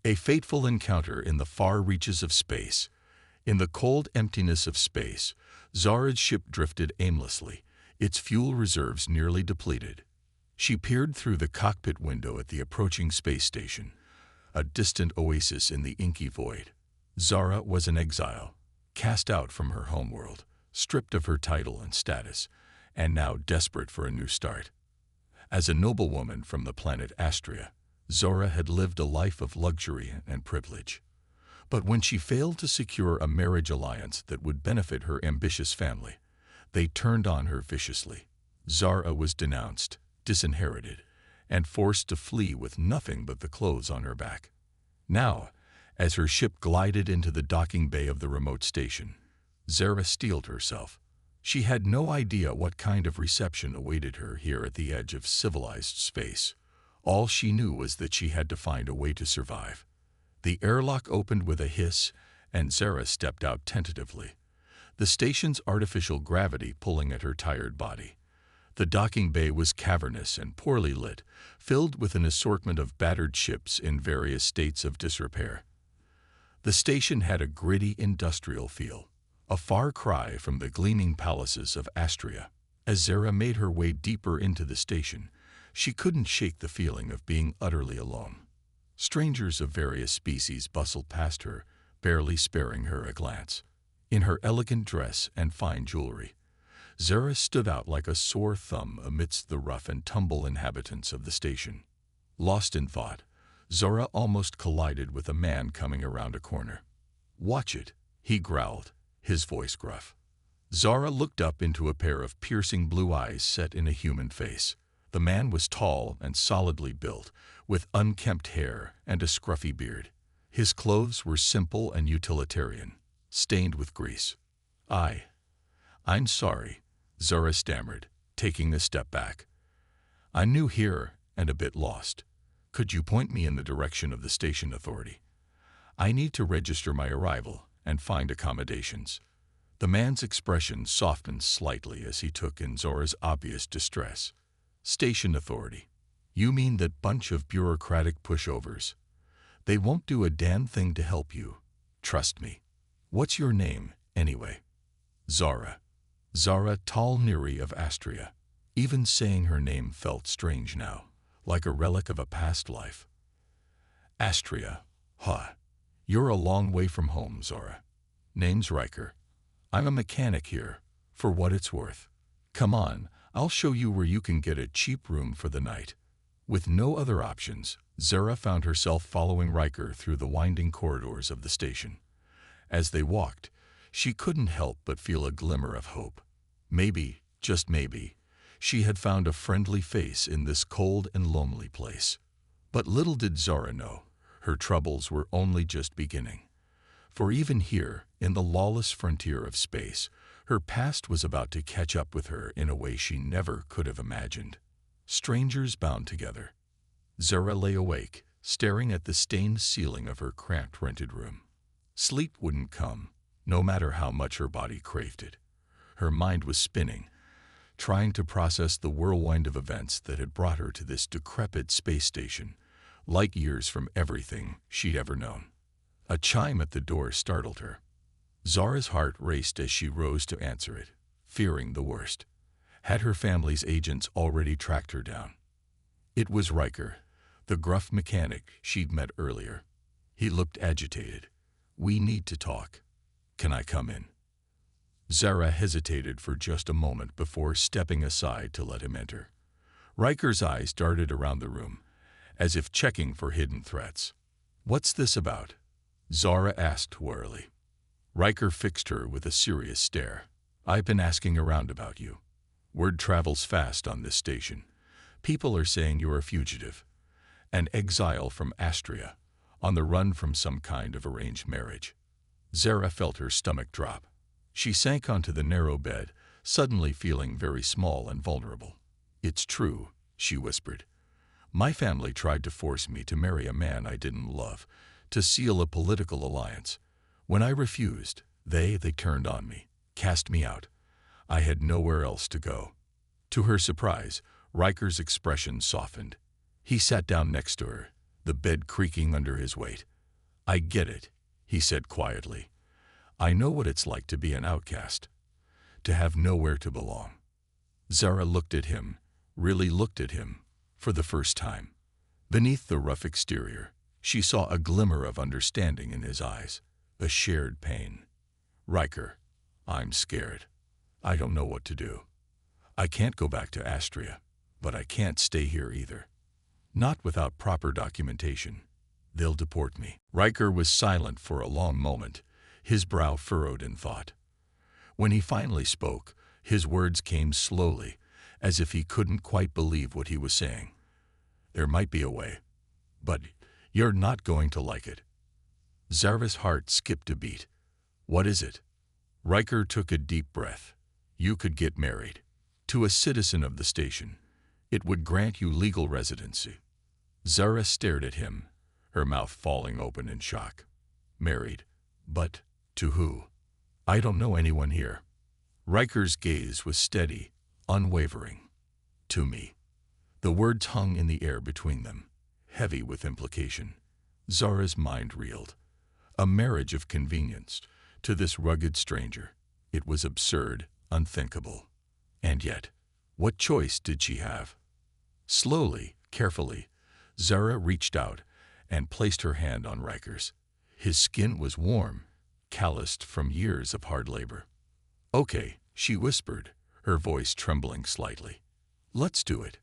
A fateful encounter in the far reaches of space. In the cold emptiness of space, Zara's ship drifted aimlessly, its fuel reserves nearly depleted. She peered through the cockpit window at the approaching space station, a distant oasis in the inky void. Zara was an exile, cast out from her homeworld, stripped of her title and status, and now desperate for a new start. As a noblewoman from the planet Astria, Zara had lived a life of luxury and privilege. But when she failed to secure a marriage alliance that would benefit her ambitious family, they turned on her viciously. Zara was denounced, disinherited, and forced to flee with nothing but the clothes on her back. Now, as her ship glided into the docking bay of the remote station, Zara steeled herself. She had no idea what kind of reception awaited her here at the edge of civilized space. All she knew was that she had to find a way to survive. The airlock opened with a hiss, and Zara stepped out tentatively, the station's artificial gravity pulling at her tired body. The docking bay was cavernous and poorly lit, filled with an assortment of battered ships in various states of disrepair. The station had a gritty industrial feel, a far cry from the gleaming palaces of Astria. As Zara made her way deeper into the station, she couldn't shake the feeling of being utterly alone. Strangers of various species bustled past her, barely sparing her a glance. In her elegant dress and fine jewelry, Zara stood out like a sore thumb amidst the rough and tumble inhabitants of the station. Lost in thought, Zara almost collided with a man coming around a corner. "Watch it," he growled, his voice gruff. Zara looked up into a pair of piercing blue eyes set in a human face. The man was tall and solidly built, with unkempt hair and a scruffy beard. His clothes were simple and utilitarian, stained with grease. I'm sorry," Zara stammered, taking a step back. "I'm new here and a bit lost. Could you point me in the direction of the station authority? I need to register my arrival and find accommodations." The man's expression softened slightly as he took in Zara's obvious distress. "Station authority? You mean that bunch of bureaucratic pushovers? They won't do a damn thing to help you. Trust me. What's your name, anyway?" "Zara. Zara Talniri of Astria." Even saying her name felt strange now, like a relic of a past life. "Astria, huh? You're a long way from home, Zara. Name's Riker. I'm a mechanic here, for what it's worth. Come on, I'll show you where you can get a cheap room for the night." With no other options, Zara found herself following Riker through the winding corridors of the station. As they walked, she couldn't help but feel a glimmer of hope. Maybe, just maybe, she had found a friendly face in this cold and lonely place. But little did Zara know, her troubles were only just beginning. For even here, in the lawless frontier of space, her past was about to catch up with her in a way she never could have imagined. Strangers bound together. Zara lay awake, staring at the stained ceiling of her cramped rented room. Sleep wouldn't come, no matter how much her body craved it. Her mind was spinning, trying to process the whirlwind of events that had brought her to this decrepit space station, light years from everything she'd ever known. A chime at the door startled her. Zara's heart raced as she rose to answer it, fearing the worst. Had her family's agents already tracked her down? It was Riker, the gruff mechanic she'd met earlier. He looked agitated. "We need to talk. Can I come in?" Zara hesitated for just a moment before stepping aside to let him enter. Riker's eyes darted around the room, as if checking for hidden threats. "What's this about?" Zara asked wearily. Riker fixed her with a serious stare. "I've been asking around about you. Word travels fast on this station. People are saying you're a fugitive, an exile from Astria, on the run from some kind of arranged marriage." Zara felt her stomach drop. She sank onto the narrow bed, suddenly feeling very small and vulnerable. "It's true," she whispered. "My family tried to force me to marry a man I didn't love, to seal a political alliance. When I refused, they turned on me, cast me out. I had nowhere else to go." To her surprise, Riker's expression softened. He sat down next to her, the bed creaking under his weight. I get it, he said quietly. I know what it's like to be an outcast, to have nowhere to belong. Zara looked at him, really looked at him, for the first time. Beneath the rough exterior, she saw a glimmer of understanding in his eyes, a shared pain. Riker, I'm scared. I don't know what to do. I can't go back to Astria, but I can't stay here either. Not without proper documentation. They'll deport me. Riker was silent for a long moment, his brow furrowed in thought. When he finally spoke, his words came slowly, as if he couldn't quite believe what he was saying. There might be a way, but you're not going to like it. Zara's heart skipped a beat. What is it? Riker took a deep breath. You could get married. To a citizen of the station. It would grant you legal residency. Zara stared at him, her mouth falling open in shock. Married. But to who? I don't know anyone here. Riker's gaze was steady, unwavering. To me. The words hung in the air between them, heavy with implication. Zara's mind reeled. A marriage of convenience to this rugged stranger. It was absurd, unthinkable. And yet, what choice did she have? Slowly, carefully, Zara reached out and placed her hand on Riker's. His skin was warm, calloused from years of hard labor. Okay, she whispered, her voice trembling slightly. Let's do it.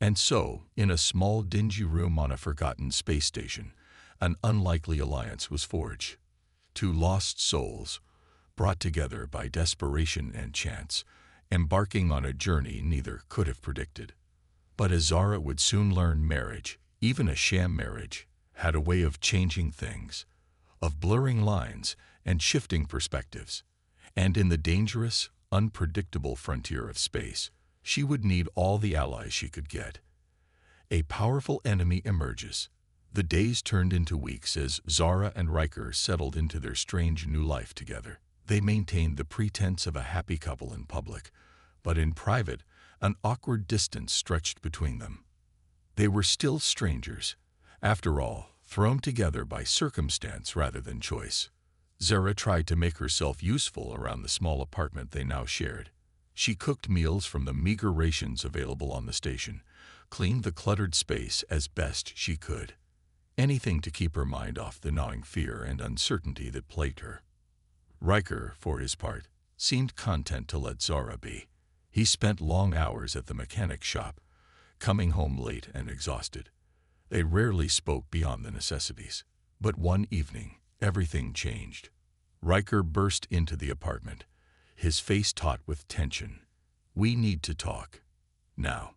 And so, in a small dingy room on a forgotten space station, an unlikely alliance was forged. Two lost souls, brought together by desperation and chance, embarking on a journey neither could have predicted. But as Zara would soon learn, marriage, even a sham marriage, had a way of changing things, of blurring lines and shifting perspectives. And in the dangerous, unpredictable frontier of space, she would need all the allies she could get. A powerful enemy emerges. The days turned into weeks as Zara and Riker settled into their strange new life together. They maintained the pretense of a happy couple in public, but in private, an awkward distance stretched between them. They were still strangers, after all, thrown together by circumstance rather than choice. Zara tried to make herself useful around the small apartment they now shared. She cooked meals from the meager rations available on the station, cleaned the cluttered space as best she could. Anything to keep her mind off the gnawing fear and uncertainty that plagued her. Riker, for his part, seemed content to let Zara be. He spent long hours at the mechanic shop, coming home late and exhausted. They rarely spoke beyond the necessities. But one evening, everything changed. Riker burst into the apartment, his face taut with tension. We need to talk. Now.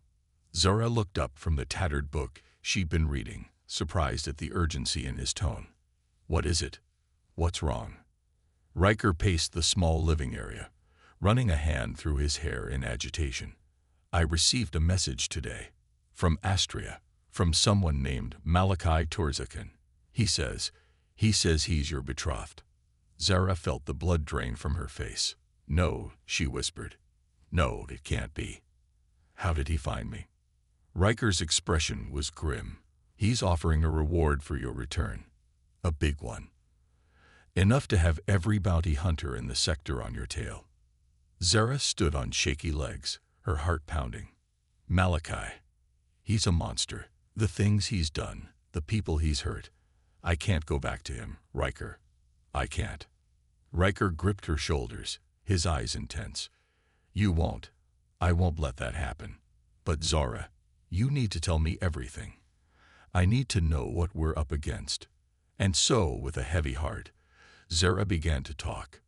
Zara looked up from the tattered book she'd been reading, surprised at the urgency in his tone. What is it? What's wrong? Riker paced the small living area, running a hand through his hair in agitation. I received a message today. From Astria. From someone named Malachi Torzakin. He says he's your betrothed. Zara felt the blood drain from her face. No, she whispered. No, it can't be. How did he find me? Riker's expression was grim. He's offering a reward for your return. A big one. Enough to have every bounty hunter in the sector on your tail. Zara stood on shaky legs, her heart pounding. Malachi. He's a monster. The things he's done, the people he's hurt. I can't go back to him, Riker. I can't. Riker gripped her shoulders, his eyes intense. You won't. I won't let that happen. But Zara, you need to tell me everything. I need to know what we're up against. And so, with a heavy heart, Zara began to talk.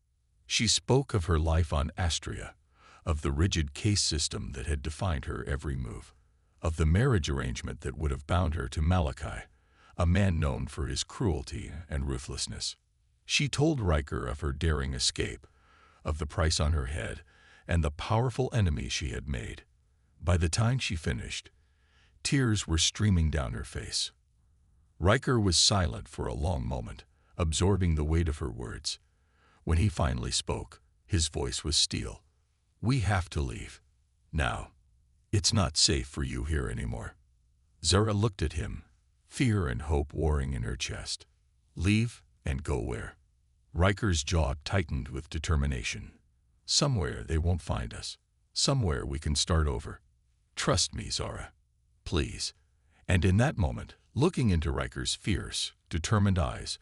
She spoke of her life on Astria, of the rigid caste system that had defined her every move, of the marriage arrangement that would have bound her to Malachi, a man known for his cruelty and ruthlessness. She told Riker of her daring escape, of the price on her head, and the powerful enemy she had made. By the time she finished, tears were streaming down her face. Riker was silent for a long moment, absorbing the weight of her words. When he finally spoke, his voice was steel. We have to leave. Now. It's not safe for you here anymore. Zara looked at him, fear and hope warring in her chest. Leave and go where? Riker's jaw tightened with determination. Somewhere they won't find us. Somewhere we can start over. Trust me, Zara. Please. And in that moment, looking into Riker's fierce, determined eyes,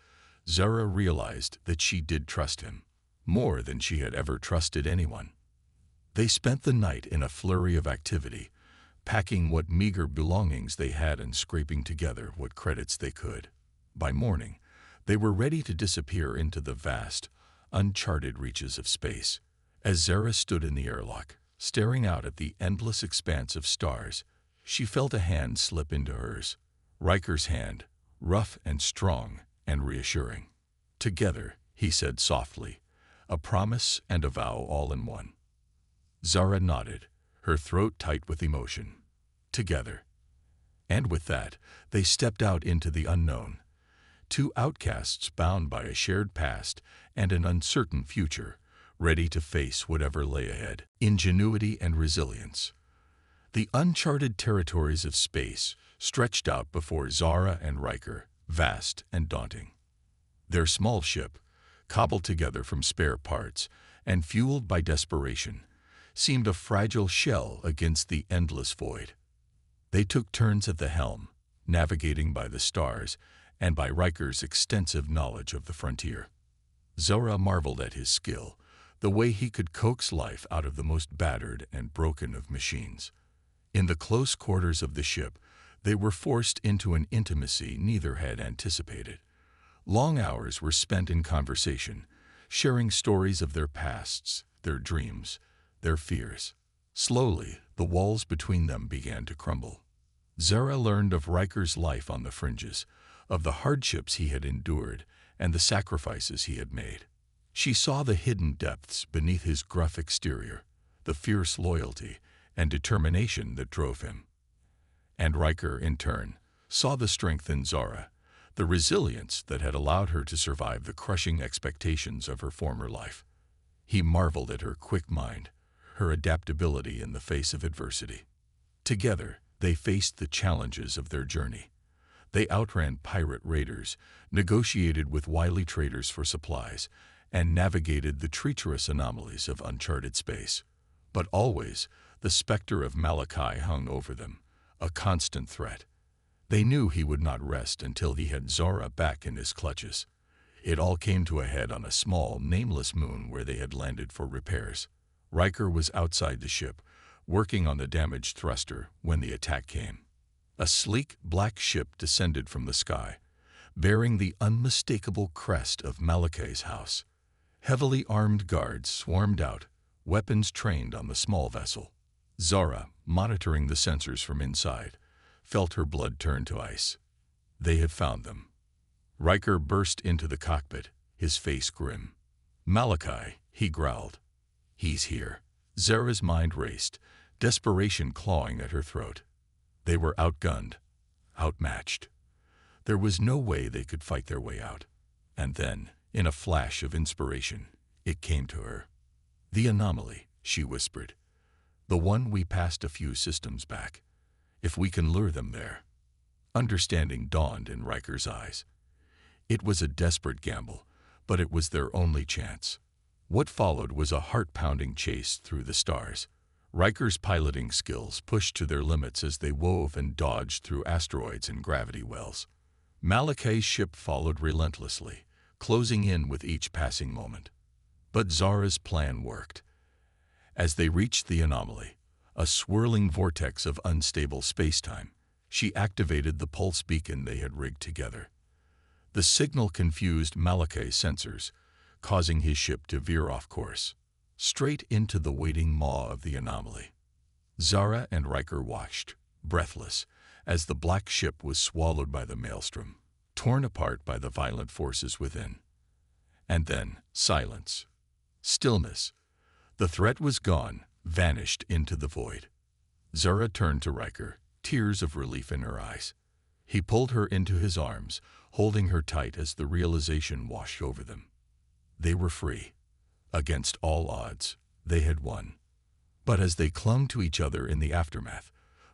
Zara realized that she did trust him, more than she had ever trusted anyone. They spent the night in a flurry of activity, packing what meager belongings they had and scraping together what credits they could. By morning, they were ready to disappear into the vast, uncharted reaches of space. As Zara stood in the airlock, staring out at the endless expanse of stars, she felt a hand slip into hers. Riker's hand, rough and strong and reassuring. Together, he said softly, a promise and a vow all in one. Zara nodded, her throat tight with emotion. Together. And with that, they stepped out into the unknown. Two outcasts bound by a shared past and an uncertain future, ready to face whatever lay ahead. Ingenuity and resilience. The uncharted territories of space stretched out before Zara and Riker, vast and daunting. Their small ship, cobbled together from spare parts and fueled by desperation, seemed a fragile shell against the endless void. They took turns at the helm, navigating by the stars and by Riker's extensive knowledge of the frontier. Zara marveled at his skill, the way he could coax life out of the most battered and broken of machines. In the close quarters of the ship, they were forced into an intimacy neither had anticipated. Long hours were spent in conversation, sharing stories of their pasts, their dreams, their fears. Slowly, the walls between them began to crumble. Zara learned of Riker's life on the fringes, of the hardships he had endured and the sacrifices he had made. She saw the hidden depths beneath his gruff exterior, the fierce loyalty and determination that drove him. And Riker, in turn, saw the strength in Zara, the resilience that had allowed her to survive the crushing expectations of her former life. He marveled at her quick mind, her adaptability in the face of adversity. Together, they faced the challenges of their journey. They outran pirate raiders, negotiated with wily traders for supplies, and navigated the treacherous anomalies of uncharted space. But always, the specter of Malachi hung over them, a constant threat. They knew he would not rest until he had Zara back in his clutches. It all came to a head on a small, nameless moon where they had landed for repairs. Riker was outside the ship, working on the damaged thruster when the attack came. A sleek, black ship descended from the sky, bearing the unmistakable crest of Malachi's house. Heavily armed guards swarmed out, weapons trained on the small vessel. Zara, monitoring the sensors from inside, felt her blood turn to ice. They had found them. Riker burst into the cockpit, his face grim. "Malachi," he growled. "He's here." Zara's mind raced, desperation clawing at her throat. They were outgunned, outmatched. There was no way they could fight their way out. And then, in a flash of inspiration, it came to her. "The anomaly," she whispered. "The one we passed a few systems back. If we can lure them there." Understanding dawned in Riker's eyes. It was a desperate gamble, but it was their only chance. What followed was a heart-pounding chase through the stars. Riker's piloting skills pushed to their limits as they wove and dodged through asteroids and gravity wells. Malachi's ship followed relentlessly, closing in with each passing moment. But Zara's plan worked. As they reached the anomaly, a swirling vortex of unstable spacetime, she activated the pulse beacon they had rigged together. The signal confused Malachi's sensors, causing his ship to veer off course, straight into the waiting maw of the anomaly. Zara and Riker watched, breathless, as the black ship was swallowed by the maelstrom, torn apart by the violent forces within. And then, silence. Stillness. The threat was gone, vanished into the void. Zara turned to Riker, tears of relief in her eyes. He pulled her into his arms, holding her tight as the realization washed over them. They were free. Against all odds, they had won. But as they clung to each other in the aftermath,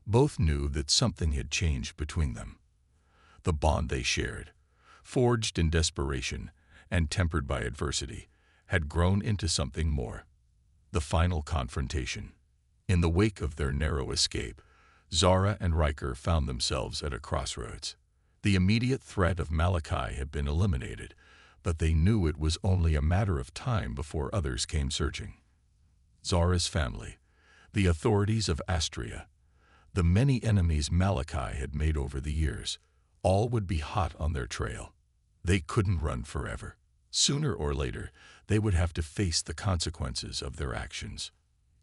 both knew that something had changed between them. The bond they shared, forged in desperation and tempered by adversity, had grown into something more. The final confrontation. In the wake of their narrow escape, Zara and Riker found themselves at a crossroads. The immediate threat of Malachi had been eliminated, but they knew it was only a matter of time before others came searching. Zara's family, the authorities of Astria, the many enemies Malachi had made over the years, all would be hot on their trail. They couldn't run forever. Sooner or later, they would have to face the consequences of their actions.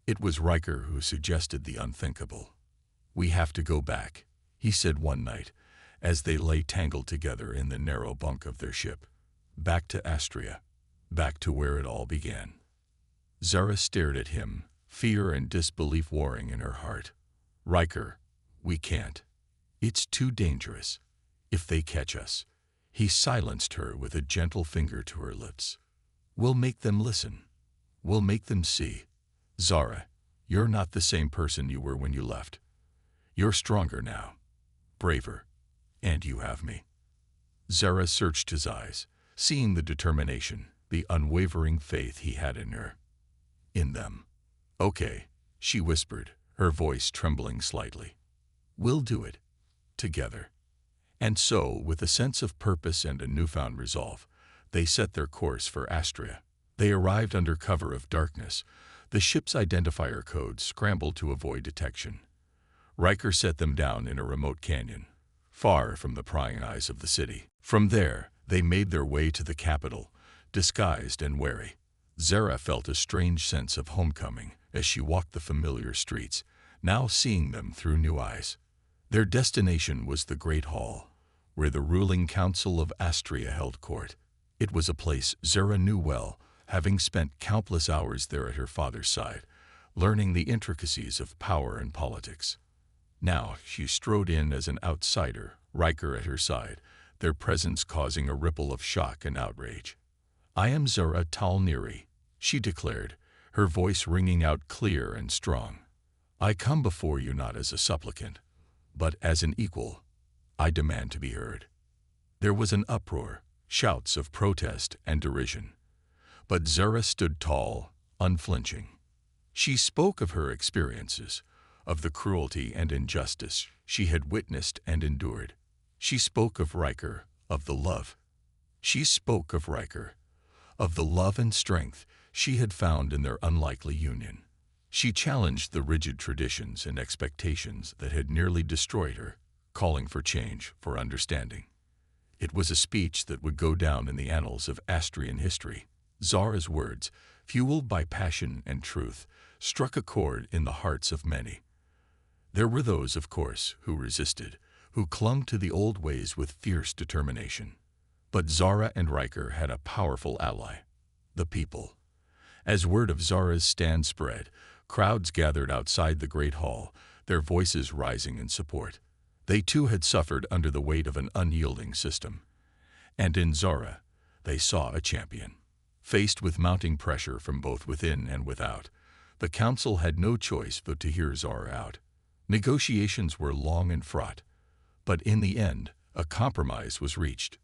It was Riker who suggested the unthinkable. "We have to go back," he said one night, as they lay tangled together in the narrow bunk of their ship. Back to Astria, back to where it all began. Zara stared at him, fear and disbelief warring in her heart. "Riker, we can't. It's too dangerous. If they catch us." He silenced her with a gentle finger to her lips. "We'll make them listen. We'll make them see. Zara, you're not the same person you were when you left. You're stronger now, braver, and you have me." Zara searched his eyes, seeing the determination, the unwavering faith he had in her. In them. "Okay," she whispered, her voice trembling slightly. "We'll do it. Together." And so, with a sense of purpose and a newfound resolve, they set their course for Astria. They arrived under cover of darkness, the ship's identifier codes scrambled to avoid detection. Riker set them down in a remote canyon, far from the prying eyes of the city. From there, they made their way to the capital, disguised and wary. Zara felt a strange sense of homecoming as she walked the familiar streets, now seeing them through new eyes. Their destination was the Great Hall, where the ruling council of Astria held court. It was a place Zara knew well, having spent countless hours there at her father's side, learning the intricacies of power and politics. Now she strode in as an outsider, Riker at her side, their presence causing a ripple of shock and outrage. "I am Zara Talniri," she declared, her voice ringing out clear and strong. "I come before you not as a supplicant, but as an equal. I demand to be heard." There was an uproar, shouts of protest and derision. But Zara stood tall, unflinching. She spoke of her experiences, of the cruelty and injustice she had witnessed and endured. She spoke of Riker, of the love. She spoke of Riker, of the love and strength she had found in their unlikely union. She challenged the rigid traditions and expectations that had nearly destroyed her, calling for change, for understanding. It was a speech that would go down in the annals of Astrian history. Zara's words, fueled by passion and truth, struck a chord in the hearts of many. There were those, of course, who resisted, who clung to the old ways with fierce determination. But Zara and Riker had a powerful ally, the people. As word of Zara's stand spread, crowds gathered outside the Great Hall, their voices rising in support. They too had suffered under the weight of an unyielding system. And in Zara, they saw a champion. Faced with mounting pressure from both within and without, the council had no choice but to hear Zara out. Negotiations were long and fraught, but in the end, a compromise was reached.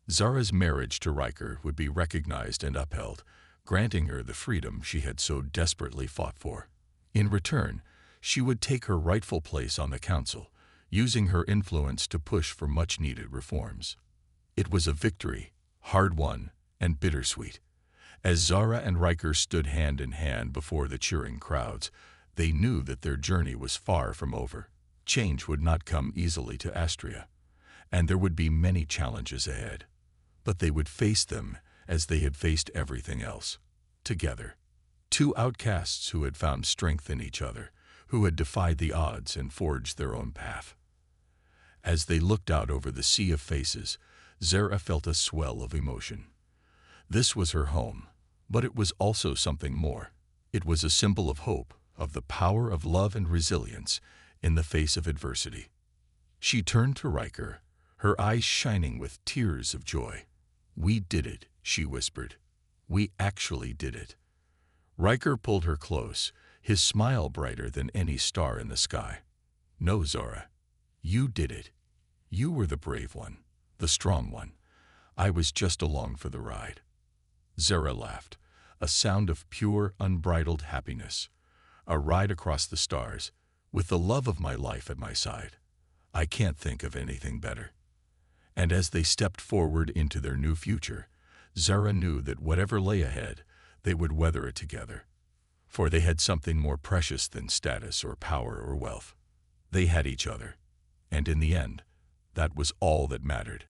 Zara's marriage to Riker would be recognized and upheld, granting her the freedom she had so desperately fought for. In return, she would take her rightful place on the council, using her influence to push for much-needed reforms. It was a victory, hard-won and bittersweet. As Zara and Riker stood hand in hand before the cheering crowds, they knew that their journey was far from over. Change would not come easily to Astria, and there would be many challenges ahead. But they would face them as they had faced everything else, together. Two outcasts who had found strength in each other, who had defied the odds and forged their own path. As they looked out over the sea of faces, Zara felt a swell of emotion. This was her home, but it was also something more. It was a symbol of hope, of the power of love and resilience in the face of adversity. She turned to Riker, her eyes shining with tears of joy. "We did it," she whispered. "We actually did it." Riker pulled her close, his smile brighter than any star in the sky. "No, Zara, you did it. You were the brave one, the strong one. I was just along for the ride. Zara laughed, a sound of pure, unbridled happiness. A ride across the stars, with the love of my life at my side. I can't think of anything better. And as they stepped forward into their new future, Zara knew that whatever lay ahead, they would weather it together. For they had something more precious than status or power or wealth. They had each other. And in the end, that was all that mattered.